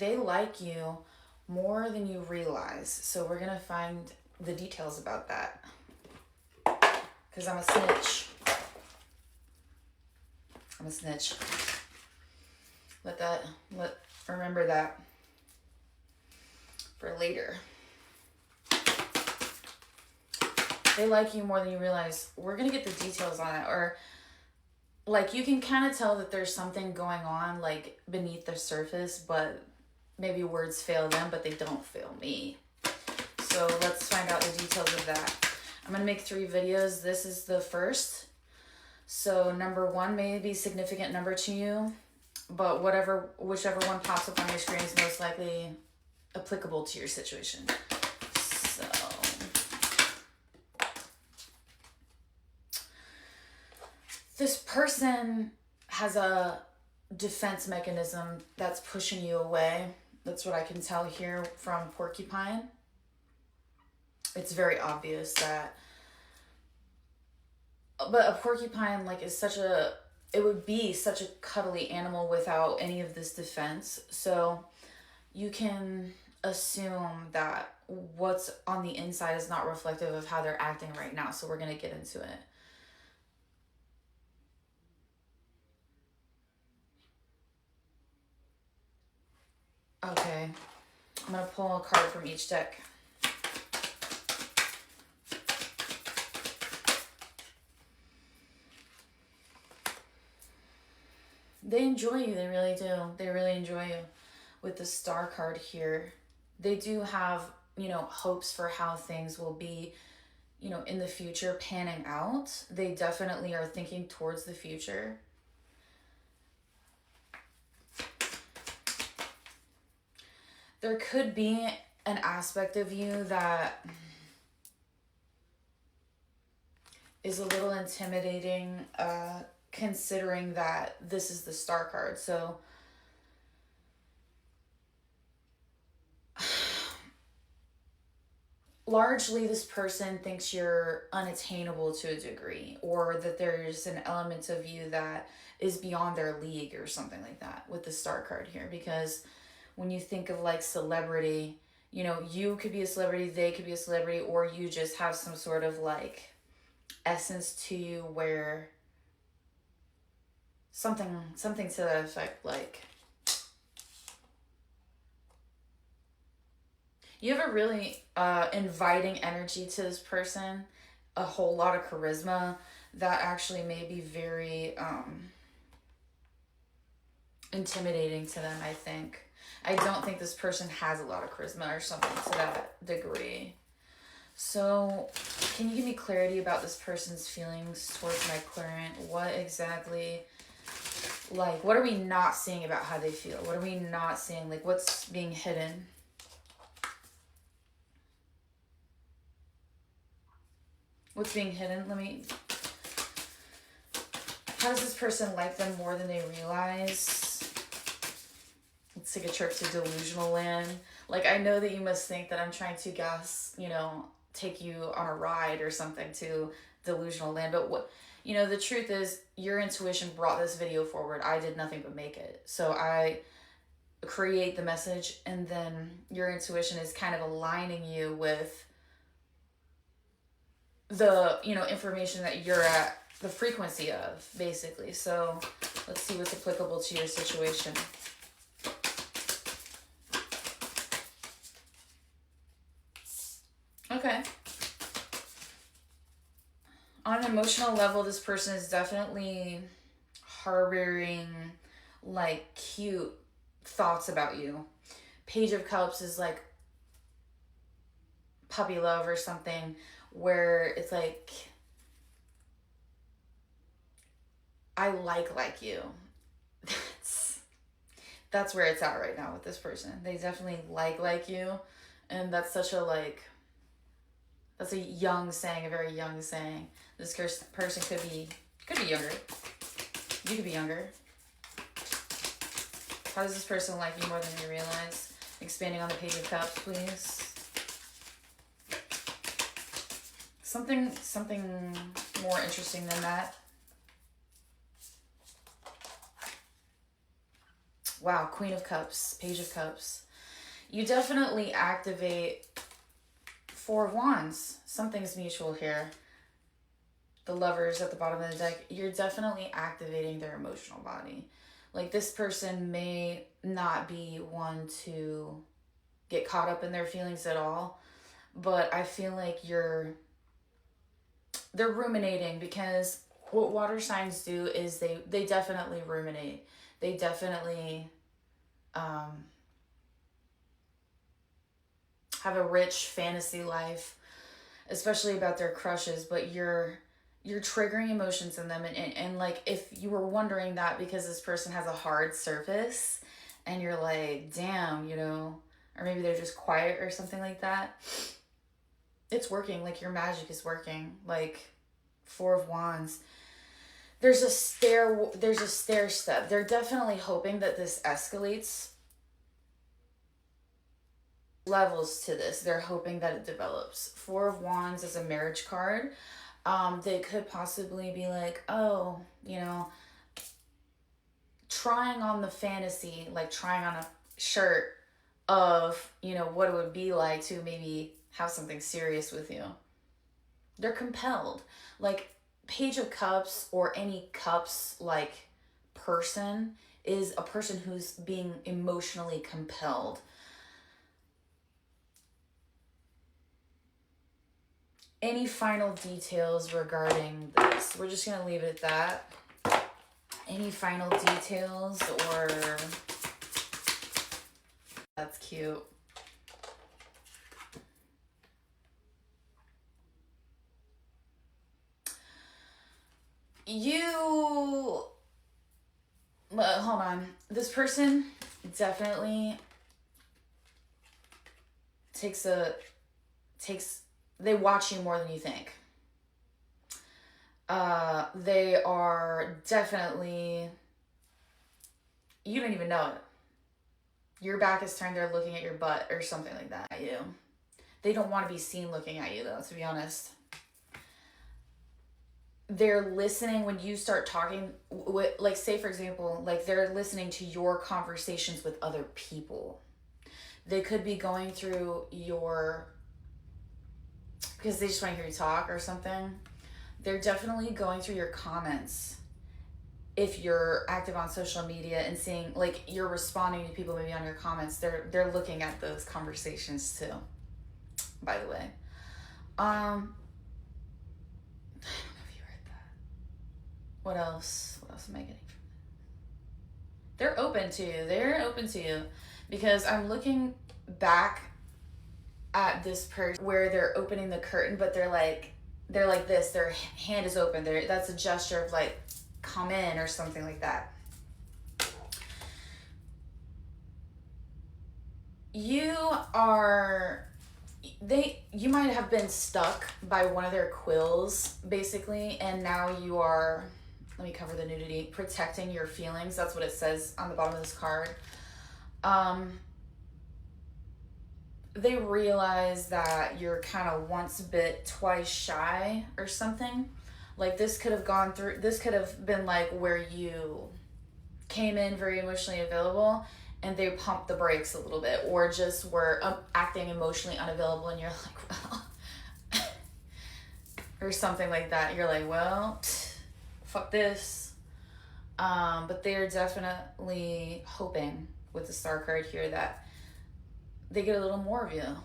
they like you more than you realize. So we're going to find the details about that. Because I'm a snitch. I'm a snitch. Remember that for later. They like you more than you realize. We're going to get the details on it. Or, like, you can kind of tell that there's something going on, like, beneath the surface, but maybe words fail them, but they don't fail me. So let's find out the details of that. I'm going to make 3 videos. This is the first. So number 1 may be significant number to you, but whichever one pops up on your screen is most likely applicable to your situation. So this person has a defense mechanism that's pushing you away. That's what I can tell here from Porcupine. It's very obvious that, but a porcupine, like, it would be such a cuddly animal without any of this defense. So you can assume that what's on the inside is not reflective of how they're acting right now. So we're going to get into it. Okay, I'm going to pull a card from each deck. They enjoy you, they really do. They really enjoy you. With the Star card here, they do have, hopes for how things will be, in the future panning out. They definitely are thinking towards the future. There could be an aspect of you that is a little intimidating, considering that this is the Star card. So largely this person thinks you're unattainable to a degree, or that there's an element of you that is beyond their league or something like that with the Star card here. Because when you think of, like, celebrity, you could be a celebrity, they could be a celebrity, or you just have some sort of, like, essence to you where something to that effect, like, you have a really inviting energy to this person, a whole lot of charisma that actually may be very intimidating to them, I think. I don't think this person has a lot of charisma or something to that degree. So can you give me clarity about this person's feelings towards my client? What exactly, like, what are we not seeing about how they feel? What are we not seeing? Like, what's being hidden? What's being hidden? How does this person like them more than they realize? Let's take a trip to delusional land. Like, I know that you must think that I'm trying to take you on a ride or something to delusional land. But the truth is, your intuition brought this video forward. I did nothing but make it. So I create the message, and then your intuition is kind of aligning you with the, information that you're at the frequency of, basically. So let's see what's applicable to your situation. Okay. On an emotional level, this person is definitely harboring, like, cute thoughts about you. Page of Cups is like puppy love or something, where it's like, I like you. That's where it's at right now with this person. They definitely like you, and that's such a, that's a young saying, a very young saying. This person could be younger. You could be younger. How does this person like you more than you realize? Expanding on the Page of Cups, please. Something more interesting than that. Wow, Queen of Cups, Page of Cups. You definitely activate Four of Wands. Something's mutual here. The Lovers at the bottom of the deck. You're definitely activating their emotional body. Like, this person may not be one to get caught up in their feelings at all, but I feel like they're ruminating, because what water signs do is they definitely ruminate. They definitely have a rich fantasy life, especially about their crushes, but you're triggering emotions in them, and like, if you were wondering that because this person has a hard surface and you're like, damn, or maybe they're just quiet or something like that, it's working. Like, your magic is working. Like, Four of Wands, there's a stair step. They're definitely hoping that this escalates levels to this. They're hoping that it develops. Four of Wands is a marriage card. They could possibly be like, oh, trying on the fantasy, like trying on a shirt of, what it would be like to maybe have something serious with you. They're compelled. Like, Page of Cups, or any cups like person, is a person who's being emotionally compelled. Any final details regarding this? We're just going to leave it at that. Any final details, or... That's cute. Hold on. This person definitely they watch you more than you think. They are definitely, you don't even know it. Your back is turned, they're looking at your butt or something like that at you. They don't want to be seen looking at you, though, to be honest. They're listening when you start talking, like, say, for example, like, they're listening to your conversations with other people. They could be going through because they just want to hear you talk or something. They're definitely going through your comments. If you're active on social media and seeing, like, you're responding to people maybe on your comments, they're looking at those conversations too, by the way. I don't know if you heard that. What else am I getting from this? They're open to you because I'm looking back at this person where they're opening the curtain, but they're like this, their hand is open. That's a gesture of like, come in, or something like that. You might have been stuck by one of their quills, basically, and now you are, let me cover the nudity, protecting your feelings. That's what it says on the bottom of this card. They realize that you're kind of once bit, twice shy or something. Like, this could have been like where you came in very emotionally available and they pumped the brakes a little bit, or just were acting emotionally unavailable, and you're like, well, or something like that. You're like, well, fuck this. But they're definitely hoping with the Star card here that they get a little more of you.